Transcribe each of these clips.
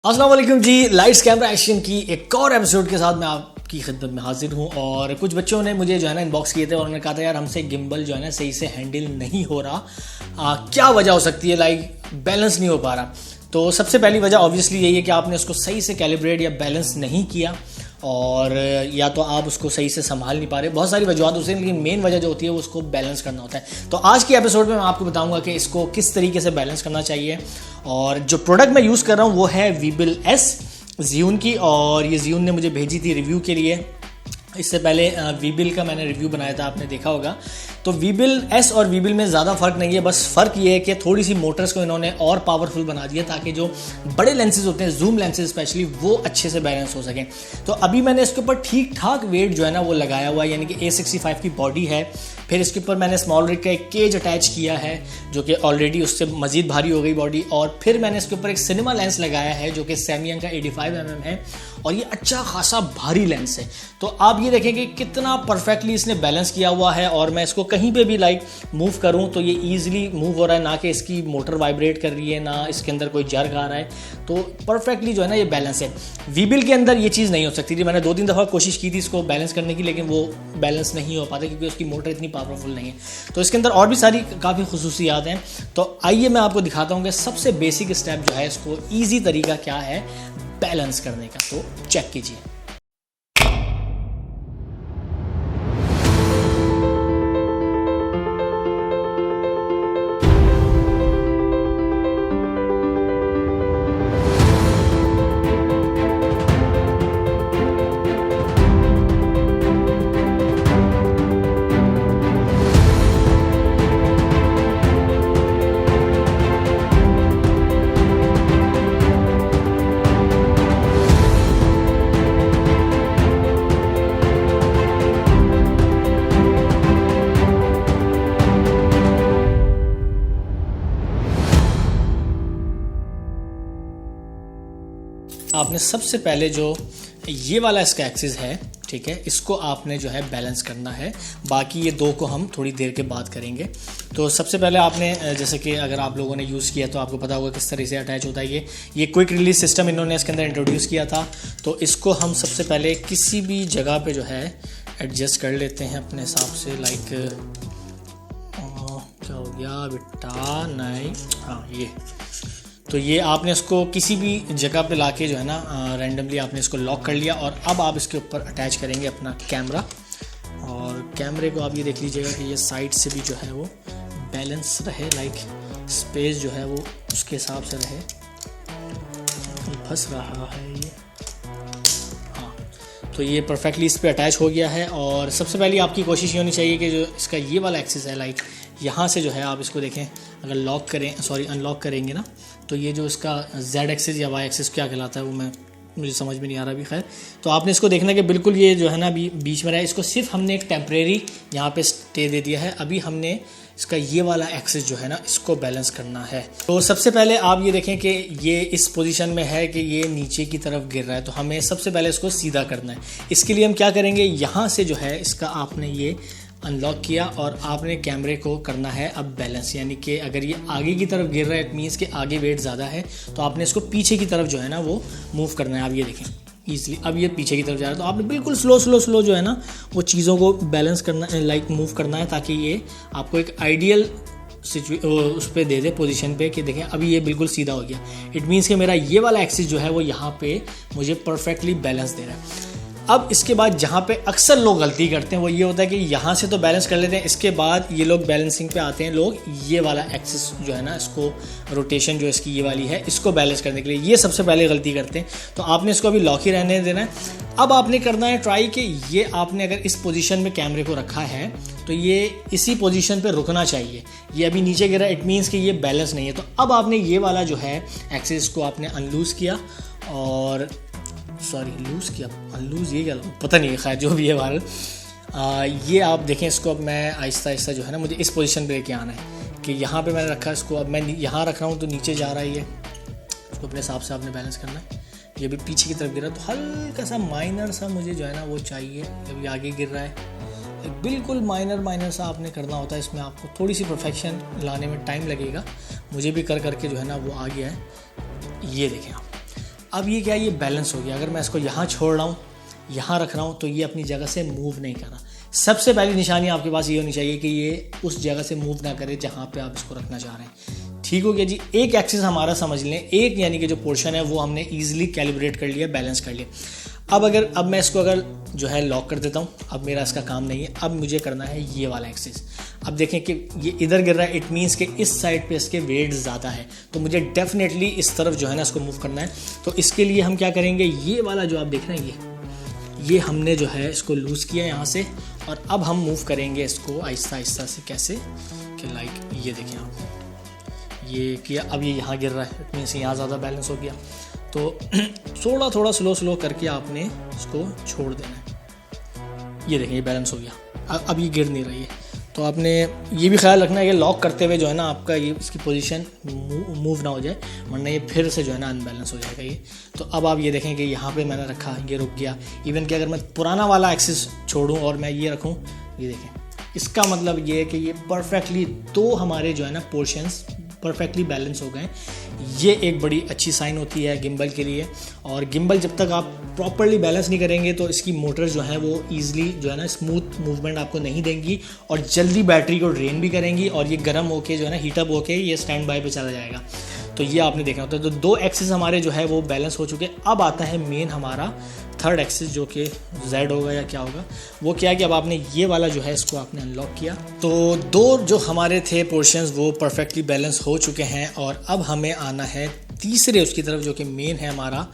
अस्सलाम वालेकुम जी। Lights camera action की एक और एपिसोड के साथ मैं आपकी खिदमत में हाजिर हूँ। और कुछ बच्चों ने मुझे जो है ना इनबॉक्स किए थे और उन्होंने कहा था यार हमसे गिम्बल जो है ना सही से हैंडल नहीं हो रहा, क्या वजह हो सकती है, लाइक बैलेंस नहीं हो पा रहा। तो सबसे पहली वजह ऑब्वियसली यही है कि आपने उसको सही से कैलिब्रेट या बैलेंस नहीं किया, और या तो आप उसको सही से संभाल नहीं पा रहे। बहुत सारी वजह होती है, लेकिन मेन वजह जो होती है वो उसको बैलेंस करना होता है। तो आज की एपिसोड में मैं आपको बताऊंगा कि इसको किस तरीके से बैलेंस करना चाहिए। और जो प्रोडक्ट मैं यूज़ कर रहा हूँ वो है वीबिल एस ज़ियून की, और ये ज़ियून ने मुझे भेजी थी रिव्यू के लिए। इससे पहले वीबिल का मैंने रिव्यू बनाया था, आपने देखा होगा। तो वीबिल एस और वीबिल में ज़्यादा फ़र्क नहीं है, बस फ़र्क ये है कि थोड़ी सी मोटर्स को इन्होंने और पावरफुल बना दिया ताकि जो बड़े लेंसेज होते हैं, जूम लेंसेज स्पेशली, वो अच्छे से बैलेंस हो सकें। तो अभी मैंने इसके ऊपर ठीक ठाक वेट जो है ना वो लगाया हुआ है, यानी कि A65 की बॉडी है। फिर इसके ऊपर मैंने स्मॉल रिग का एक केज अटैच किया है जो कि ऑलरेडी उससे मज़ीद भारी हो गई बॉडी। और फिर मैंने इसके ऊपर एक सिनेमा लेंस लगाया है जो कि सैमयंग का 85mm है, और ये अच्छा खासा भारी लेंस है। तो आप ये देखें कि कितना परफेक्टली इसने बैलेंस किया हुआ है। और मैं इसको कहीं पे भी लाइक मूव करूं तो ये ईजिली मूव हो रहा है, ना कि इसकी मोटर वाइब्रेट कर रही है, ना इसके अंदर कोई जर्क आ रहा है। तो परफेक्टली जो है ना ये बैलेंस है। वीबिल के अंदर ये चीज़ नहीं हो सकती थी। मैंने 2-3 दफ़ा कोशिश की थी इसको बैलेंस करने की, लेकिन वो बैलेंस नहीं हो पाता क्योंकि उसकी मोटर इतनी पावरफुल नहीं है। तो इसके अंदर और भी सारी काफ़ी खुसूसियात हैं। तो आइए मैं आपको दिखाता हूँ कि सबसे बेसिक स्टेप जो है, इसको ईजी तरीका क्या है बैलेंस करने का। तो चेक कीजिए। आपने सबसे पहले जो ये वाला इसका एक्सिस है, ठीक है, इसको आपने जो है बैलेंस करना है। बाकी ये दो को हम थोड़ी देर के बाद करेंगे। तो सबसे पहले आपने, जैसे कि अगर आप लोगों ने यूज़ किया तो आपको पता होगा किस तरह से अटैच होता है। ये क्विक रिलीज सिस्टम इन्होंने इसके अंदर इंट्रोड्यूस किया था। तो इसको हम सबसे पहले किसी भी जगह पे जो है एडजस्ट कर लेते हैं अपने हिसाब से। लाइक क्या हो गया बेटा, नहीं, हाँ ये। तो ये आपने इसको किसी भी जगह पे लाके जो है ना रैंडमली आपने इसको लॉक कर लिया। और अब आप इसके ऊपर अटैच करेंगे अपना कैमरा, और कैमरे को आप ये देख लीजिएगा कि ये साइड से भी जो है वो बैलेंस रहे, लाइक स्पेस जो है वो उसके हिसाब से रहे। फंस रहा है ये, हाँ। तो ये परफेक्टली इस पर अटैच हो गया है। और सबसे पहले आपकी कोशिश ये होनी चाहिए कि जो इसका ये वाला एक्सिस है, लाइक यहाँ से जो है आप इसको देखें, अगर लॉक करें, सॉरी अनलॉक करेंगे ना, तो ये जो इसका Z एक्सिस या Y एक्सिस क्या कहलाता है वो मुझे समझ में नहीं आ रहा अभी। खैर, तो आपने इसको देखना कि बिल्कुल ये जो है ना बीच में रहा है। इसको सिर्फ हमने एक टेम्परेरी यहाँ पे स्टे दे दिया है। अभी हमने इसका ये वाला एक्सिस जो है ना इसको बैलेंस करना है। तो सबसे पहले आप ये देखें कि ये इस पोजीशन में है कि ये नीचे की तरफ गिर रहा है। तो हमें सबसे पहले इसको सीधा करना है। इसके लिए हम क्या करेंगे, यहाँ से जो है इसका आपने ये अनलॉक किया और आपने कैमरे को करना है अब बैलेंस। यानी कि अगर ये आगे की तरफ गिर रहा है, इट मीन्स कि आगे वेट ज़्यादा है, तो आपने इसको पीछे की तरफ जो है ना वो मूव करना है। आप ये देखें ईजिली, अब ये पीछे की तरफ जा रहा है, तो आपने बिल्कुल स्लो जो है ना वो चीज़ों को बैलेंस करना, लाइक मूव करना है, ताकि ये आपको एक आइडियल उस पर दे दे पोजीशन पे कि देखें अभी ये बिल्कुल सीधा हो गया। इट मीन्स कि मेरा ये वाला एक्सिस जो है वो यहाँ पे मुझे परफेक्टली बैलेंस दे रहा है। अब इसके बाद जहाँ पे अक्सर लोग गलती करते हैं वो ये होता है कि यहाँ से तो बैलेंस कर लेते हैं, इसके बाद ये लोग बैलेंसिंग पे आते हैं, लोग ये वाला एक्सिस जो है ना इसको रोटेशन जो इसकी ये वाली है इसको बैलेंस करने के लिए ये सबसे पहले गलती करते हैं। तो आपने इसको अभी लॉक ही रहने देना है। अब आपने करना है ट्राई कि ये आपने अगर इस पोजीशन में कैमरे को रखा है तो ये इसी पोजीशन पे रुकना चाहिए। ये अभी नीचे गिरा, इट मीन्स कि ये बैलेंस नहीं है। तो अब आपने ये वाला जो है एक्सिस को आपने अनलूज़ किया, और सॉरी लूज़ किया, अनलूज़ ये क्या पता नहीं है, खैर जो भी है बहरहाल। ये आप देखें, इसको अब मैं आहिस्ता आहिस्ता जो है ना मुझे इस पोजीशन पे लेके आना है कि यहाँ पे मैंने रखा इसको, अब मैं यहाँ रख रहा हूँ तो नीचे जा रहा है ये। इसको अपने हिसाब से आपने बैलेंस करना है। ये भी पीछे की तरफ गिरा, तो हल्का सा माइनर सा मुझे जो है ना वो चाहिए। जब ये आगे गिर रहा है बिल्कुल माइनर सा आपने करना होता है। इसमें आपको थोड़ी सी परफेक्शन लाने में टाइम लगेगा। मुझे भी कर करके जो है ना वो आ गया है। ये देखें आप, अब ये क्या है, ये बैलेंस हो गया। अगर मैं इसको यहाँ छोड़ रहा हूँ, यहाँ रख रहा हूँ, तो ये अपनी जगह से मूव नहीं कर रहा। सबसे पहली निशानी आपके पास ये होनी चाहिए कि ये उस जगह से मूव ना करे जहाँ पे आप इसको रखना चाह रहे हैं। ठीक हो गया जी। एक एक्सिस हमारा समझ लें, एक यानी कि जो पोर्शन है वो हमने ईजिली कैलिब्रेट कर लिया, बैलेंस कर लिया। अब मैं इसको अगर जो है लॉक कर देता हूँ, अब मेरा इसका काम नहीं है। अब मुझे करना है ये वाला एक्सिस। अब देखें कि ये इधर गिर रहा है, इट मीन्स कि इस साइड पे इसके वेट ज़्यादा है, तो मुझे डेफिनेटली इस तरफ जो है ना इसको मूव करना है। तो इसके लिए हम क्या करेंगे, ये वाला जो आप देख रहे हैं ये हमने जो है इसको लूज़ किया यहाँ से, और अब हम मूव करेंगे इसको आहिस्ता आहिस्ता से। कैसे कि लाइक ये देखें आप, ये किया, अब ये यहाँ गिर रहा है, इट मीन्स यहाँ ज़्यादा बैलेंस हो गया। तो थोड़ा स्लो करके आपने इसको छोड़ देना है। ये देखें, ये बैलेंस हो गया, अब ये गिर नहीं रही है। तो आपने ये भी ख्याल रखना है कि लॉक करते हुए जो है ना आपका ये इसकी पोजीशन मूव ना हो जाए, वरना ये फिर से जो है ना अनबैलेंस हो जाएगा ये। तो अब आप ये देखें कि यहाँ पे मैंने रखा, ये रुक गया। इवन कि अगर मैं पुराना वाला एक्सिस छोड़ूं और मैं ये रखूं, ये देखें, इसका मतलब ये है कि ये परफेक्टली दो हमारे जो है ना पोर्शंस परफेक्टली बैलेंस हो गए। ये एक बड़ी अच्छी साइन होती है गिम्बल के लिए। और गिम्बल जब तक आप प्रॉपरली बैलेंस नहीं करेंगे तो इसकी मोटर जो है वो ईजिली जो है ना स्मूथ मूवमेंट आपको नहीं देंगी, और जल्दी बैटरी को ड्रेन भी करेंगी, और ये गर्म होके जो है ना हीटअप होके ये स्टैंड बाय पे चला जाएगा। तो ये आपने देखना होता है। तो दो एक्सिस हमारे जो है वो बैलेंस हो चुके। अब आता है मेन हमारा थर्ड एक्सिस, जो कि Z होगा या क्या होगा। वो क्या है कि अब आपने ये वाला जो है इसको आपने अनलॉक किया, तो दो जो हमारे थे पोर्शंस वो परफेक्टली बैलेंस हो चुके हैं। और अब हमें आना है तीसरे उसकी तरफ, जो कि मेन है हमारा,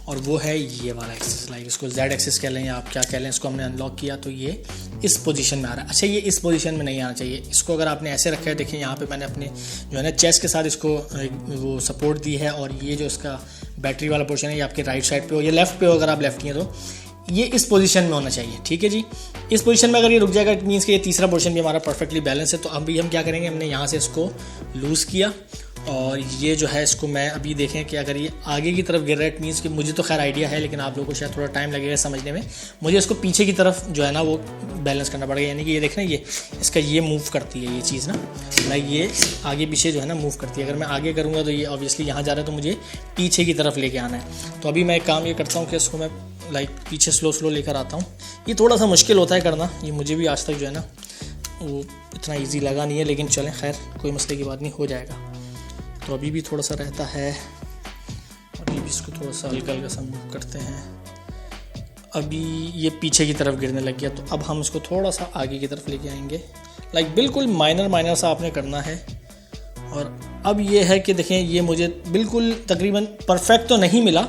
और वो है ये वाला एक्सिस। लाइक इसको Z एक्सिस कह लें या आप क्या कह लें, इसको हमने अनलॉक किया तो ये इस पोजीशन में आ रहा है। अच्छा, ये इस पोजीशन में नहीं आना चाहिए। इसको अगर आपने ऐसे रखा है, देखिए यहाँ पे मैंने अपने जो है ना चेस्ट के साथ इसको वो सपोर्ट दी है, और ये जो इसका बैटरी वाला पोर्शन है ये आपके राइट साइड पे हो या लेफ्ट पे हो, अगर आप लेफ्ट हैं तो ये इस पोजीशन में होना चाहिए। ठीक है जी। इस पोजीशन में अगर ये रुक जाएगा, इट मीन्स कि ये तीसरा पोर्शन भी हमारा परफेक्टली बैलेंस है। तो अभी हम क्या करेंगे, हमने यहाँ से इसको लूज़ किया, और ये जो है इसको मैं अभी देखें कि अगर ये आगे की तरफ गिर रहा है, इट मीन्स कि मुझे तो खैर आइडिया है, लेकिन आप लोगों को शायद थोड़ा टाइम लगेगा समझने में। मुझे इसको पीछे की तरफ जो है ना वो बैलेंस करना पड़ेगा। यानी कि ये देख रहे हैं, ये इसका ये मूव करती है ये चीज़ ना, लाइक ये आगे पीछे जो है ना मूव करती है। अगर मैं आगे करूँगा तो ये ऑब्वियसली यहाँ जा रहा है, तो मुझे पीछे की तरफ लेके आना है। तो अभी मैं एक काम ये करता हूँ कि इसको मैं लाइक पीछे स्लो लेकर आता हूँ। ये थोड़ा सा मुश्किल होता है करना, ये मुझे भी आज तक जो है ना वो इतना ईजी लगा नहीं है, लेकिन चलें खैर कोई मसले की बात नहीं, हो जाएगा। तो अभी भी थोड़ा सा रहता है, अभी भी इसको थोड़ा सा हल्का सा मूव करते हैं। अभी ये पीछे की तरफ गिरने लग गया, तो अब हम इसको थोड़ा सा आगे की तरफ लेके आएंगे। लाइक बिल्कुल माइनर सा आपने करना है। और अब ये है कि देखें, ये मुझे बिल्कुल तकरीबन परफेक्ट तो नहीं मिला,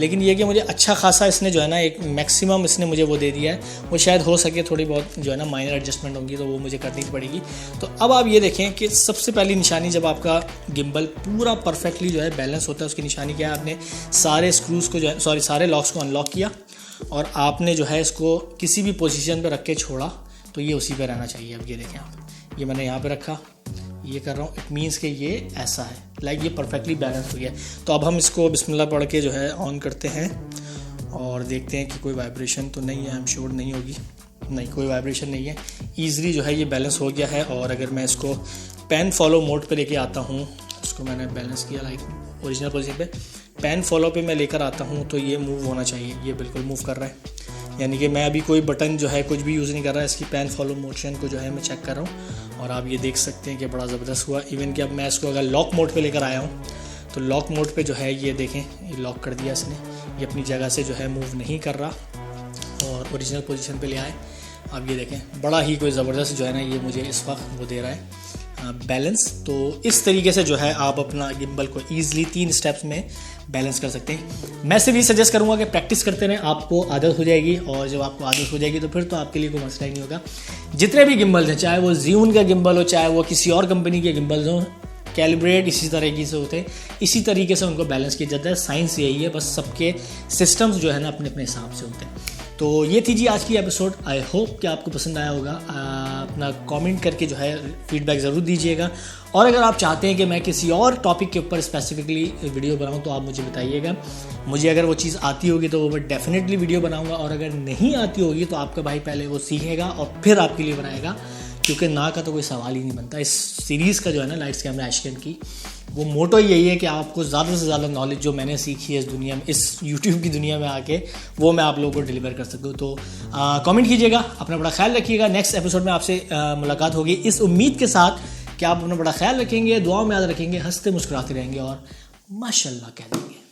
लेकिन ये कि मुझे अच्छा खासा इसने जो है ना एक मैक्सिमम इसने मुझे वो दे दिया है। वो शायद हो सके थोड़ी बहुत जो है ना माइनर एडजस्टमेंट होगी, तो वो मुझे करनी पड़ेगी। तो अब आप ये देखें कि सबसे पहली निशानी, जब आपका गिम्बल पूरा परफेक्टली जो है बैलेंस होता है, उसकी निशानी क्या है, आपने सारे स्क्रूज़ को जो है सारे लॉक्स को अनलॉक किया, और आपने जो है इसको किसी भी पोजीशन पे रख के छोड़ा, तो ये उसी पे रहना चाहिए। अब ये देखें आप, ये मैंने यहाँ पे रखा, ये कर रहा हूँ, इट मीन्स कि ये ऐसा है, लाइक ये परफेक्टली बैलेंस हो गया। तो अब हम इसको बिस्मिल्लाह पढ़ के जो है ऑन करते हैं, और देखते हैं कि कोई वाइब्रेशन तो नहीं है। आई एम श्योर नहीं होगी, नहीं कोई वाइब्रेशन नहीं है, ईज़िली जो है ये बैलेंस हो गया है। और अगर मैं इसको पेन फॉलो मोड पे लेके आता हूँ, इसको मैंने बैलेंस किया लाइक ओरिजिनल पोजीशन पे, पेन फॉलो पे मैं लेकर आता हूँ, तो ये मूव होना चाहिए। ये बिल्कुल मूव कर रहा है, यानी कि मैं अभी कोई बटन जो है कुछ भी यूज़ नहीं कर रहा है, इसकी पेन फॉलो मोशन को जो है मैं चेक कर रहा हूँ। और आप ये देख सकते हैं कि बड़ा ज़बरदस्त हुआ। इवन कि अब मैं इसको अगर लॉक मोड पे लेकर आया हूँ, तो लॉक मोड पे जो है ये देखें, ये लॉक कर दिया इसने, ये अपनी जगह से जो है मूव नहीं कर रहा, और ओरिजिनल पोजीशन पे ले आए। अब ये देखें, बड़ा ही कोई ज़बरदस्त जो है ना ये मुझे इस वक्त वो दे रहा है बैलेंस। तो इस तरीके से जो है आप अपना गिम्बल को ईज़िली 3 स्टेप्स में बैलेंस कर सकते हैं। मैं सिर्फ ये सजेस्ट करूँगा कि प्रैक्टिस करते रहें, आपको आदत हो जाएगी, और जब आपको आदत हो जाएगी तो फिर तो आपके लिए कोई मसला ही नहीं होगा। जितने भी गिम्बल्स हैं, चाहे वो ज़्यून का गिम्बल हो, चाहे वो किसी और कंपनी के गिम्बल्स हों, कैलिब्रेट इसी तरीके से होते हैं, इसी तरीके से उनको बैलेंस किया जाता है। साइंस यही है, बस सबके सिस्टम्स जो है ना अपने अपने हिसाब से होते हैं। तो ये थी जी आज की एपिसोड। आई होप कि आपको पसंद आया होगा। अपना कमेंट करके जो है फीडबैक ज़रूर दीजिएगा, और अगर आप चाहते हैं कि मैं किसी और टॉपिक के ऊपर स्पेसिफिकली वीडियो बनाऊं तो आप मुझे बताइएगा। मुझे अगर वो चीज़ आती होगी तो वो मैं डेफिनेटली वीडियो बनाऊंगा, और अगर नहीं आती होगी तो आपका भाई पहले वो सीखेगा और फिर आपके लिए बनाएगा, क्योंकि ना का तो कोई सवाल ही नहीं बनता। इस सीरीज़ का जो है ना लाइट्स कैमरा एक्शन की, वो मोटो यही है कि आपको ज़्यादा से ज़्यादा नॉलेज जो मैंने सीखी है इस दुनिया में, इस यूट्यूब की दुनिया में आके, वो मैं आप लोगों को डिलीवर कर सकूँ। तो कमेंट कीजिएगा, अपना बड़ा ख्याल रखिएगा। नेक्स्ट एपिसोड में आपसे मुलाकात होगी इस उम्मीद के साथ कि आप अपना बड़ा ख्याल रखेंगे, दुआओं में याद रखेंगे, हंसते मुस्कुराते रहेंगे और माशाल्लाह कह देंगे।